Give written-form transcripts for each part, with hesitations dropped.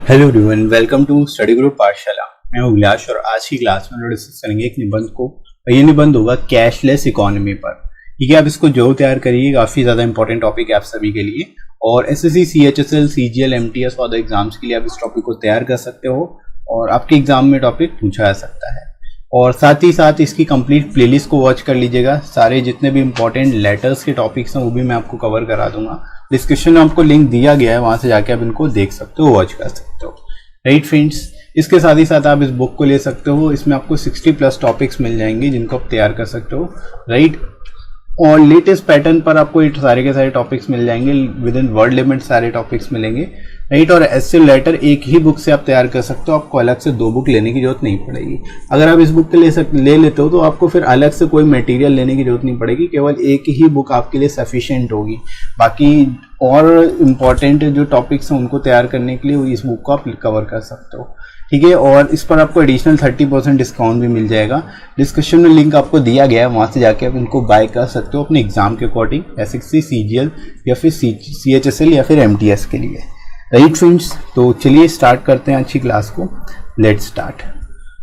Hello everyone, welcome to study group Pathshala. मैं हूं अभिलाष और आज की क्लास में हम डिस्कस करेंगे एक निबंध को। ये निबंध होगा कैशलेस इकोनॉमी पर। ठीक है, आप इसको जरूर तैयार करिए, काफी ज्यादा इंपॉर्टेंट टॉपिक है आप सभी के लिए। और एसएससी, सीएचएसएल, सीजीएल, एमटीएस और एग्जाम्स के लिए आप इस टॉपिक को तैयार कर सकते हो और आपके एग्जाम में टॉपिक पूछा जा सकता है। और साथ ही साथ इसकी कंप्लीट प्लेलिस्ट को वॉच कर लीजिएगा। सारे जितने भी इंपॉर्टेंट लेटर्स के टॉपिक्स हैं वो भी मैं आपको कवर करा दूंगा। डिस्क्रिप्शन में आपको लिंक दिया गया है, वहां से जाके आप इनको देख सकते हो, वॉच कर सकते हो। राइट फ्रेंड्स, इसके साथ ही साथ आप इस बुक को ले सकते हो। इसमें आपको 60+ टॉपिक्स मिल जाएंगे जिनको आप तैयार कर सकते हो। राइट, और लेटेस्ट पैटर्न पर आपको ये सारे के सारे टॉपिक्स मिल जाएंगे। विद इन वर्ड लिमिट सारे टॉपिक्स मिलेंगे। राइट, और एस्से लेटर एक ही बुक से आप तैयार कर सकते हो, आपको अलग से 2 बुक लेने की जरूरत नहीं पड़ेगी। अगर आप इस बुक के ले लेते हो तो आपको फिर अलग से कोई मटेरियल लेने की जरूरत नहीं पड़ेगी, केवल एक ही बुक आपके लिए सफिशिएंट होगी। बाकी और इम्पॉर्टेंट जो टॉपिक्स हैं उनको तैयार करने के लिए इस बुक को आप कवर कर सकते हो। ठीक है, और इस पर आपको एडिशनल 30% डिस्काउंट भी मिल जाएगा। डिस्क्रिप्शन में लिंक आपको दिया गया है, वहाँ से जाके आप इनको बाय कर सकते हो अपने एग्जाम के अकॉर्डिंग, एसएससी, सीजीएल या फिर सीएचएसएल या फिर एमटीएस के लिए। राइट फ्रेंड्स, तो चलिए स्टार्ट करते हैं अच्छी क्लास को। Let's start.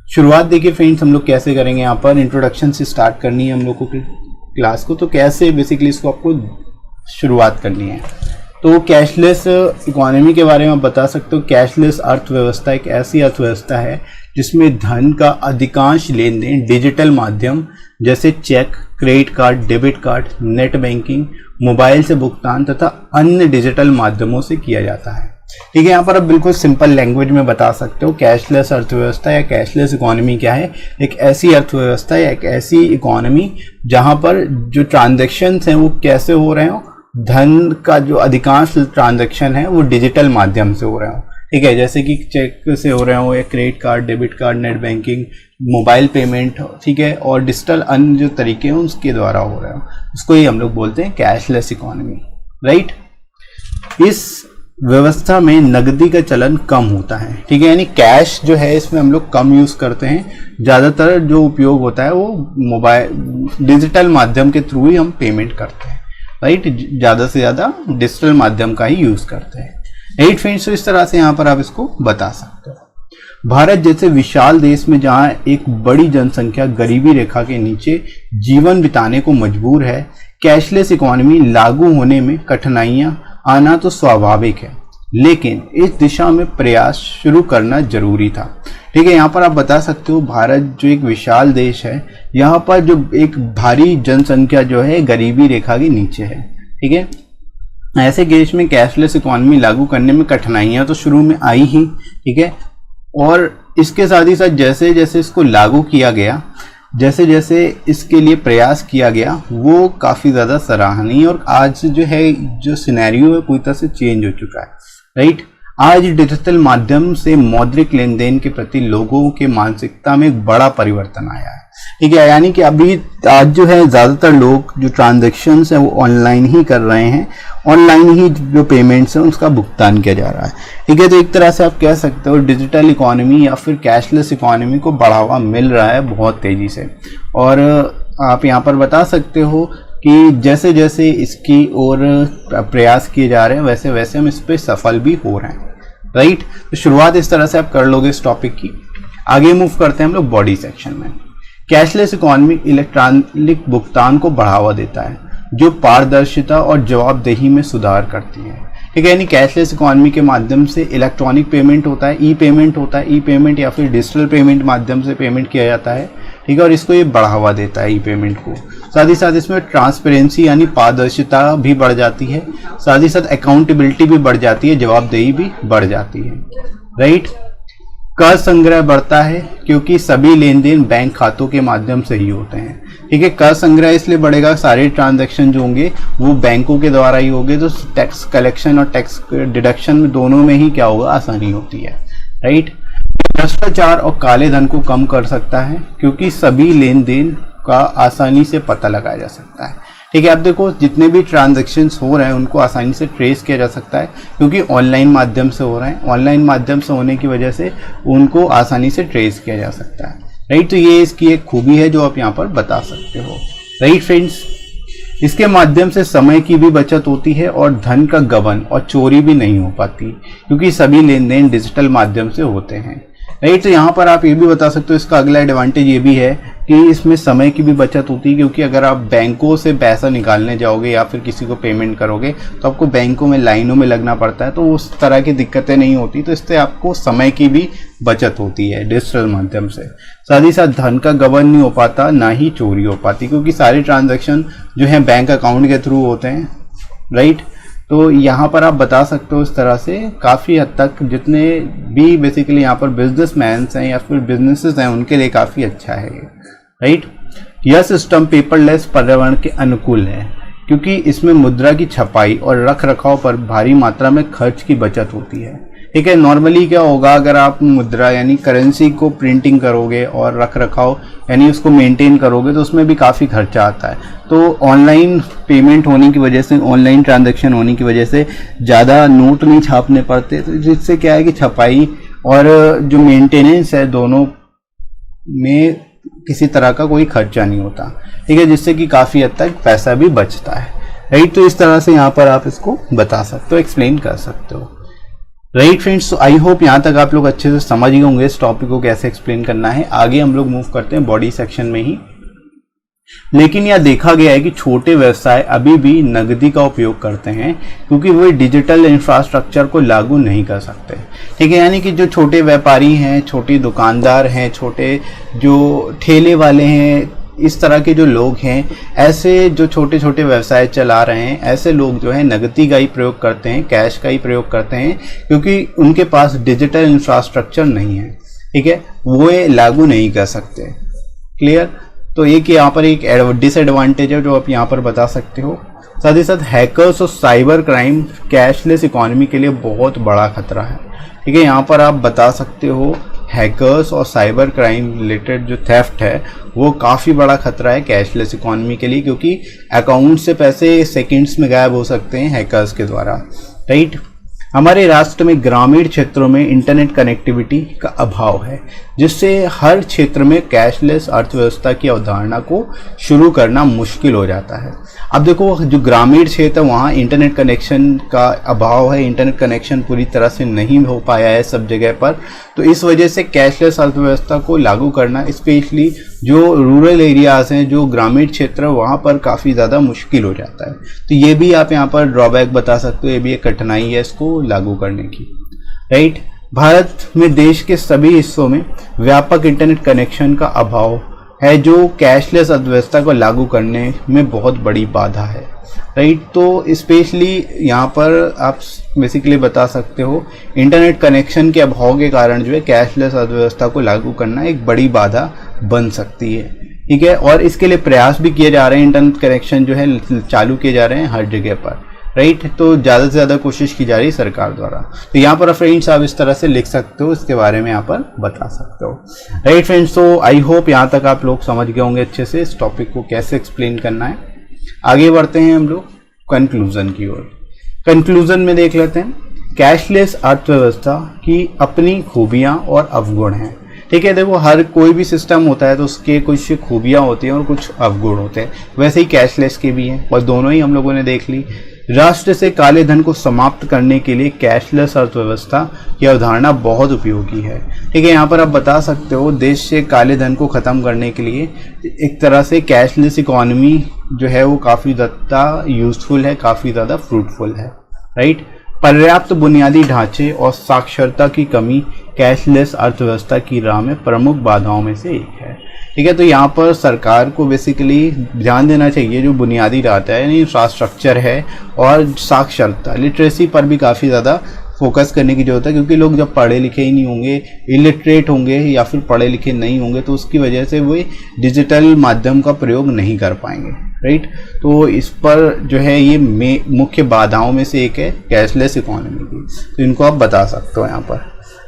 शुरुआत देखिए फ्रेंड्स, हम लोग कैसे करेंगे। यहाँ पर इंट्रोडक्शन से स्टार्ट करनी है हम लोग को क्लास को, तो कैसे बेसिकली इसको आपको शुरुआत करनी है। तो कैशलेस इकोनॉमी के बारे में बता सकते हो। कैशलेस अर्थव्यवस्था एक ऐसी अर्थव्यवस्था है जिसमें धन का अधिकांश लेन देन डिजिटल माध्यम जैसे cheque, credit card, debit card, net banking, mobile से भुगतान तथा अन्य डिजिटल माध्यमों से किया जाता है। ठीक है, यहाँ पर आप बिल्कुल सिंपल लैंग्वेज में बता सकते हो कैशलेस अर्थव्यवस्था या कैशलेस इकोनॉमी क्या है। एक ऐसी अर्थव्यवस्था या एक ऐसी इकोनॉमी जहाँ पर जो ट्रांजेक्शन्स हैं वो कैसे हो रहे हो, धन का जो अधिकांश ट्रांजैक्शन है वो डिजिटल माध्यम से हो रहे हो। ठीक है, जैसे कि चेक से हो रहे हो या credit card, debit card, net banking, mobile payment, ठीक है, और डिजिटल अन्य जो तरीके हैं उसके द्वारा हो रहे हो, उसको ही हम लोग बोलते हैं कैशलेस इकोनॉमी। राइट, इस व्यवस्था में नकदी का चलन कम होता है। ठीक है, यानी कैश जो है इसमें हम लोग कम यूज करते हैं। ज्यादातर जो उपयोग होता है वो मोबाइल डिजिटल माध्यम के थ्रू ही हम पेमेंट करते हैं। राइट, ज्यादा से ज्यादा डिजिटल माध्यम का ही यूज करते हैं। राइट फ्रेंड्स, तो इस तरह से यहाँ पर आप इसको बता सकते हो। भारत जैसे विशाल देश में जहाँ एक बड़ी जनसंख्या गरीबी रेखा के नीचे जीवन बिताने को मजबूर है, कैशलेस इकोनॉमी लागू होने में कठिनाइयां आना तो स्वाभाविक है, लेकिन इस दिशा में प्रयास शुरू करना जरूरी था। ठीक है, यहाँ पर आप बता सकते हो भारत जो एक विशाल देश है, यहाँ पर जो एक भारी जनसंख्या जो है गरीबी रेखा के नीचे है। ठीक है, ऐसे देश में कैशलेस इकोनॉमी लागू करने में कठिनाइयां तो शुरू में आई ही। ठीक है, और इसके साथ ही साथ जैसे जैसे इसको लागू किया गया, जैसे जैसे इसके लिए प्रयास किया गया, वो काफ़ी ज़्यादा सराहनीय और आज जो है जो सिनेरियो है पूरी तरह से चेंज हो चुका है। राइट, आज डिजिटल माध्यम से मौद्रिक लेन देन के प्रति लोगों के मानसिकता में एक बड़ा परिवर्तन आया है। ठीक है, यानी कि अभी आज जो है ज़्यादातर लोग जो ट्रांजैक्शंस हैं वो ऑनलाइन ही कर रहे हैं, ऑनलाइन ही जो पेमेंट्स हैं उसका भुगतान किया जा रहा है। ठीक है, तो एक तरह से आप कह सकते हो डिजिटल इकोनॉमी या फिर कैशलेस इकोनॉमी को बढ़ावा मिल रहा है बहुत तेज़ी से। और आप यहाँ पर बता सकते हो कि जैसे जैसे इसकी ओर प्रयास किए जा रहे हैं वैसे वैसे हम इस पर सफल भी हो रहे हैं। राइट, तो शुरुआत इस तरह से आप कर लोगे इस टॉपिक की। आगे मूव करते हैं हम लोग बॉडी सेक्शन में। कैशलेस इकोनॉमी इलेक्ट्रॉनिक भुगतान को बढ़ावा देता है जो पारदर्शिता और जवाबदेही में सुधार करती है। ठीक है, यानी कैशलेस इकोनॉमी के माध्यम से इलेक्ट्रॉनिक पेमेंट होता है, ई पेमेंट होता है, ई पेमेंट या फिर डिजिटल पेमेंट माध्यम से पेमेंट किया जाता है। ठीक है, और इसको ये बढ़ावा देता है ई पेमेंट को। साथ ही साथ इसमें ट्रांसपेरेंसी यानी पारदर्शिता भी बढ़ जाती है, साथ ही साथ अकाउंटेबिलिटी भी बढ़ जाती है, जवाबदेही भी बढ़ जाती है। राइट, कर संग्रह बढ़ता है क्योंकि सभी लेन देन बैंक खातों के माध्यम से ही होते हैं। ठीक है, कर संग्रह इसलिए बढ़ेगा, सारे ट्रांजैक्शन जो होंगे वो बैंकों के द्वारा ही होंगे, तो टैक्स कलेक्शन और टैक्स डिडक्शन में दोनों में ही क्या होगा, आसानी होती है। राइट, भ्रष्टाचार और काले धन को कम कर सकता है क्योंकि सभी लेन देन का आसानी से पता लगाया जा सकता है। ठीक है, आप देखो जितने भी ट्रांजैक्शंस हो रहे हैं उनको आसानी से ट्रेस किया जा सकता है क्योंकि ऑनलाइन माध्यम से हो रहे हैं। ऑनलाइन माध्यम से होने की वजह से उनको आसानी से ट्रेस किया जा सकता है। राइट, तो ये इसकी एक खूबी है जो आप यहाँ पर बता सकते हो। राइट फ्रेंड्स, इसके माध्यम से समय की भी बचत होती है और धन का गबन और चोरी भी नहीं हो पाती, क्योंकि सभी लेन देन डिजिटल माध्यम से होते हैं। राइट, तो यहाँ पर आप ये भी बता सकते हो, इसका अगला एडवांटेज ये भी है कि इसमें समय की भी बचत होती है, क्योंकि अगर आप बैंकों से पैसा निकालने जाओगे या फिर किसी को पेमेंट करोगे तो आपको बैंकों में लाइनों में लगना पड़ता है, तो उस तरह की दिक्कतें नहीं होती। तो इससे आपको समय की भी बचत होती है डिजिटल माध्यम से। साथ ही साथ धन का गबन नहीं हो पाता, ना ही चोरी हो पाती, क्योंकि सारे ट्रांजैक्शन जो है बैंक अकाउंट के थ्रू होते हैं। राइट, तो यहाँ पर आप बता सकते हो इस तरह से काफ़ी हद तक जितने भी बेसिकली यहाँ पर बिजनेसमैन्स हैं या फिर बिजनेसेस हैं उनके लिए काफ़ी अच्छा है ये। राइट, यह सिस्टम पेपरलेस पर्यावरण के अनुकूल है, क्योंकि इसमें मुद्रा की छपाई और रख रखाव पर भारी मात्रा में खर्च की बचत होती है। ठीक है, नॉर्मली क्या होगा, अगर आप मुद्रा यानी करेंसी को प्रिंटिंग करोगे और रख रखाव यानी उसको मेंटेन करोगे तो उसमें भी काफ़ी खर्चा आता है। तो ऑनलाइन पेमेंट होने की वजह से, ऑनलाइन ट्रांजैक्शन होने की वजह से ज़्यादा नोट नहीं छापने पड़ते, तो जिससे क्या है कि छपाई और जो मेंटेनेंस है दोनों में किसी तरह का कोई खर्चा नहीं होता। ठीक है, जिससे कि काफ़ी हद तक पैसा भी बचता है। राइट, तो इस तरह से यहाँ पर आप इसको बता सकते हो, एक्सप्लेन कर सकते हो। राइट फ्रेंड्स, तो आई होप यहाँ तक आप लोग अच्छे से समझ गए होंगे इस टॉपिक को कैसे एक्सप्लेन करना है। आगे हम लोग मूव करते हैं बॉडी सेक्शन में ही। लेकिन यह देखा गया है कि छोटे व्यवसाय अभी भी नकदी का उपयोग करते हैं, क्योंकि वे डिजिटल इंफ्रास्ट्रक्चर को लागू नहीं कर सकते। ठीक है, यानी कि जो छोटे व्यापारी हैं, छोटे दुकानदार हैं, छोटे जो ठेले वाले हैं, इस तरह के जो लोग हैं, ऐसे जो छोटे छोटे व्यवसाय चला रहे हैं, ऐसे लोग जो है नकदी का ही प्रयोग करते हैं, कैश का ही प्रयोग करते हैं, क्योंकि उनके पास डिजिटल इंफ्रास्ट्रक्चर नहीं है। ठीक है, वो ये लागू नहीं कर सकते। क्लियर, तो एक यहाँ पर एक डिसएडवांटेज है जो आप यहाँ पर बता सकते हो। साथ ही साथ हैकर्स और साइबर क्राइम कैशलेस इकोनॉमी के लिए बहुत बड़ा खतरा है। ठीक है, यहाँ पर आप बता सकते हो हैकर्स और साइबर क्राइम रिलेटेड जो थेफ्ट है वो काफ़ी बड़ा खतरा है कैशलेस इकोनॉमी के लिए, क्योंकि अकाउंट से पैसे सेकंड्स में गायब हो सकते हैं हैकर्स के द्वारा। राइट, हमारे राष्ट्र में ग्रामीण क्षेत्रों में इंटरनेट कनेक्टिविटी का अभाव है, जिससे हर क्षेत्र में कैशलेस अर्थव्यवस्था की अवधारणा को शुरू करना मुश्किल हो जाता है। अब देखो, जो ग्रामीण क्षेत्र है वहाँ इंटरनेट कनेक्शन का अभाव है, इंटरनेट कनेक्शन पूरी तरह से नहीं हो पाया है सब जगह पर, तो इस वजह से कैशलेस अर्थव्यवस्था को लागू करना स्पेशली जो रूरल एरियाज हैं, जो ग्रामीण क्षेत्र वहाँ पर काफ़ी ज़्यादा मुश्किल हो जाता है। तो ये भी आप यहाँ पर ड्रॉबैक बता सकते हो, ये भी एक कठिनाई है इसको लागू करने की। राइट, भारत में देश के सभी हिस्सों में व्यापक इंटरनेट कनेक्शन का अभाव है, जो कैशलेस अर्थव्यवस्था को लागू करने में बहुत बड़ी बाधा है। राइट, तो स्पेशली यहाँ पर आप बेसिकली बता सकते हो इंटरनेट कनेक्शन के अभाव के कारण जो है कैशलेस अर्थव्यवस्था को लागू करना एक बड़ी बाधा बन सकती है। ठीक है, और इसके लिए प्रयास भी किए जा रहे हैं, इंटरनेट कनेक्शन जो है चालू किए जा रहे हैं हर जगह पर। राइट, तो ज़्यादा से ज़्यादा कोशिश की जा रही है सरकार द्वारा। तो यहाँ पर फ्रेंड्स आप इस तरह से लिख सकते हो, इसके बारे में यहाँ पर बता सकते हो। राइट फ्रेंड्स, तो आई होप यहाँ तक आप लोग समझ गए होंगे अच्छे से इस टॉपिक को कैसे एक्सप्लेन करना है। आगे बढ़ते हैं हम लोग कंक्लूजन की ओर। कंक्लूजन में देख लेते हैं, कैशलेस अर्थव्यवस्था की अपनी खूबियाँ और अवगुण हैं। ठीक है, देखो हर कोई भी सिस्टम होता है तो उसके कुछ खूबियाँ होती हैं और कुछ अवगुण होते हैं, वैसे ही कैशलेस के भी हैं और दोनों ही हम लोगों ने देख ली। राष्ट्र से काले धन को समाप्त करने के लिए कैशलेस अर्थव्यवस्था की अवधारणा बहुत उपयोगी है। ठीक है, यहाँ पर आप बता सकते हो देश से काले धन को ख़त्म करने के लिए एक तरह से कैशलेस इकोनॉमी जो है वो काफ़ी ज़्यादा यूजफुल है, काफ़ी ज़्यादा फ्रूटफुल है। राइट, पर्याप्त बुनियादी ढांचे और साक्षरता की कमी कैशलेस अर्थव्यवस्था की राह में प्रमुख बाधाओं में से एक है। ठीक है, तो यहाँ पर सरकार को बेसिकली ध्यान देना चाहिए जो बुनियादी ढांचा है यानी इंफ्रास्ट्रक्चर है और साक्षरता लिटरेसी पर भी काफ़ी ज़्यादा फोकस करने की जरूरत है, क्योंकि लोग जब पढ़े लिखे ही नहीं होंगे, इलिटरेट होंगे या फिर पढ़े लिखे नहीं होंगे तो उसकी वजह से वो डिजिटल माध्यम का प्रयोग नहीं कर पाएंगे। राइट, तो इस पर जो है ये मुख्य बाधाओं में से एक है कैशलेस इकोनॉमी की, तो इनको आप बता सकते हो यहाँ पर।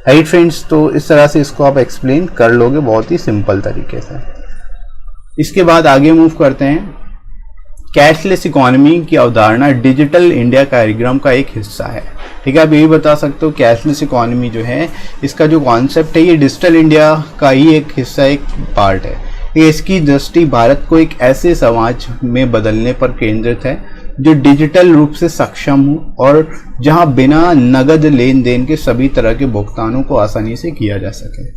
राइट फ्रेंड्स, तो इस तरह से इसको आप एक्सप्लेन कर लोगे बहुत ही सिंपल तरीके से। इसके बाद आगे मूव करते हैं, कैशलेस इकोनॉमी की अवधारणा डिजिटल इंडिया कार्यक्रम का एक हिस्सा है। ठीक है, आप यही बता सकते हो कैशलेस इकोनॉमी जो है इसका जो कॉन्सेप्ट है ये डिजिटल इंडिया का ही एक हिस्सा, एक पार्ट है। इसकी दृष्टि भारत को एक ऐसे समाज में बदलने पर केंद्रित है जो डिजिटल रूप से सक्षम हो और जहां बिना नगद लेन देन के सभी तरह के भुगतानों को आसानी से किया जा सके।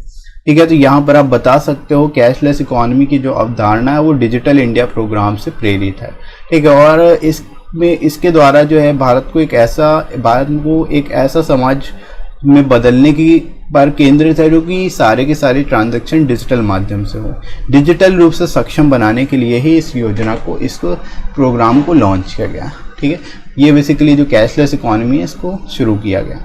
ठीक है, तो यहाँ पर आप बता सकते हो कैशलेस इकोनॉमी की जो अवधारणा है वो डिजिटल इंडिया प्रोग्राम से प्रेरित है। ठीक है, और इसके द्वारा जो है भारत को एक ऐसा समाज में बदलने की पर केंद्रित है जो कि सारे के सारे ट्रांजैक्शन डिजिटल माध्यम से हो। डिजिटल रूप से सक्षम बनाने के लिए ही इस प्रोग्राम को लॉन्च किया गया। ठीक है, ये बेसिकली जो कैशलेस इकोनॉमी है इसको शुरू किया गया।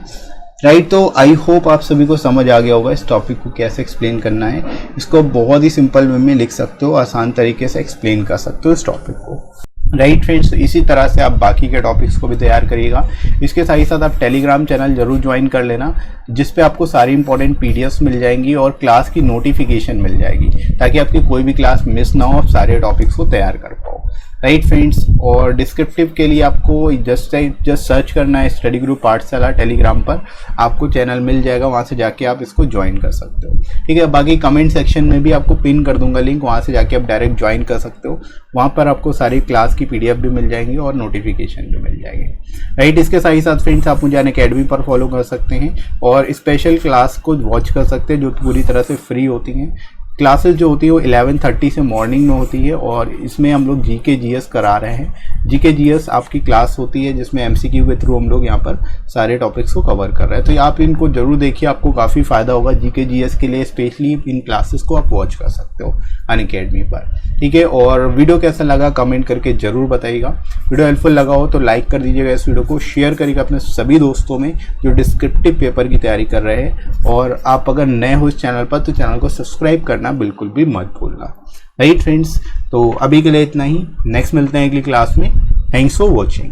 राइट, तो आई होप आप सभी को समझ आ गया होगा इस टॉपिक को कैसे एक्सप्लेन करना है। इसको बहुत ही सिंपल वे में लिख सकते हो, आसान तरीके से एक्सप्लेन कर सकते हो इस टॉपिक को। राइट फ्रेंड्स, इसी तरह से आप बाकी के टॉपिक्स को भी तैयार करिएगा। इसके साथ ही साथ आप टेलीग्राम चैनल जरूर ज्वाइन कर लेना, जिस पे आपको सारी इंपॉर्टेंट पीडीएफ्स मिल जाएंगी और क्लास की नोटिफिकेशन मिल जाएगी, ताकि आपकी कोई भी क्लास मिस ना हो, आप सारे टॉपिक्स को तैयार कर पाओ। राइट फ्रेंड्स, और डिस्क्रिप्टिव के लिए आपको जस्ट सर्च करना है स्टडी ग्रुप पाठशाला टेलीग्राम पर, आपको चैनल मिल जाएगा, वहाँ से जाके आप इसको ज्वाइन कर सकते हो। ठीक है, बाकी कमेंट सेक्शन में भी आपको पिन कर दूंगा लिंक, वहाँ से जाके आप डायरेक्ट ज्वाइन कर सकते हो। वहाँ पर आपको सारी क्लास की पीडीएफ भी मिल जाएंगी और नोटिफिकेशन भी मिल जाएंगे। राइट, इसके साथ ही साथ फ्रेंड्स आप मुझे अनअकैडमी पर फॉलो कर सकते हैं और स्पेशल क्लास को वॉच कर सकते हैं जो पूरी तरह से फ्री होती हैं। क्लासेस जो होती है वो 11:30 से मॉर्निंग में होती है और इसमें हम लोग जीके जीएस करा रहे हैं। जीके जीएस आपकी क्लास होती है जिसमें एमसीक्यू के थ्रू हम लोग यहाँ पर सारे टॉपिक्स को कवर कर रहे हैं, तो आप इनको जरूर देखिए, आपको काफ़ी फायदा होगा। जीके जीएस के लिए स्पेशली इन क्लासेस को आप वॉच कर सकते हो अनअकैडमी पर। ठीक है, और वीडियो कैसा लगा कमेंट करके जरूर बताइएगा। वीडियो हेल्पफुल लगा हो तो लाइक कर दीजिएगा, इस वीडियो को शेयर करिएगा अपने सभी दोस्तों में जो डिस्क्रिप्टिव पेपर की तैयारी कर रहे हैं, और आप अगर नए हो इस चैनल पर तो चैनल को सब्सक्राइब करना बिल्कुल भी मत भूलना। राइट फ्रेंड्स, तो अभी के लिए इतना ही, नेक्स्ट मिलते हैं अगली क्लास में। Thanks for watching.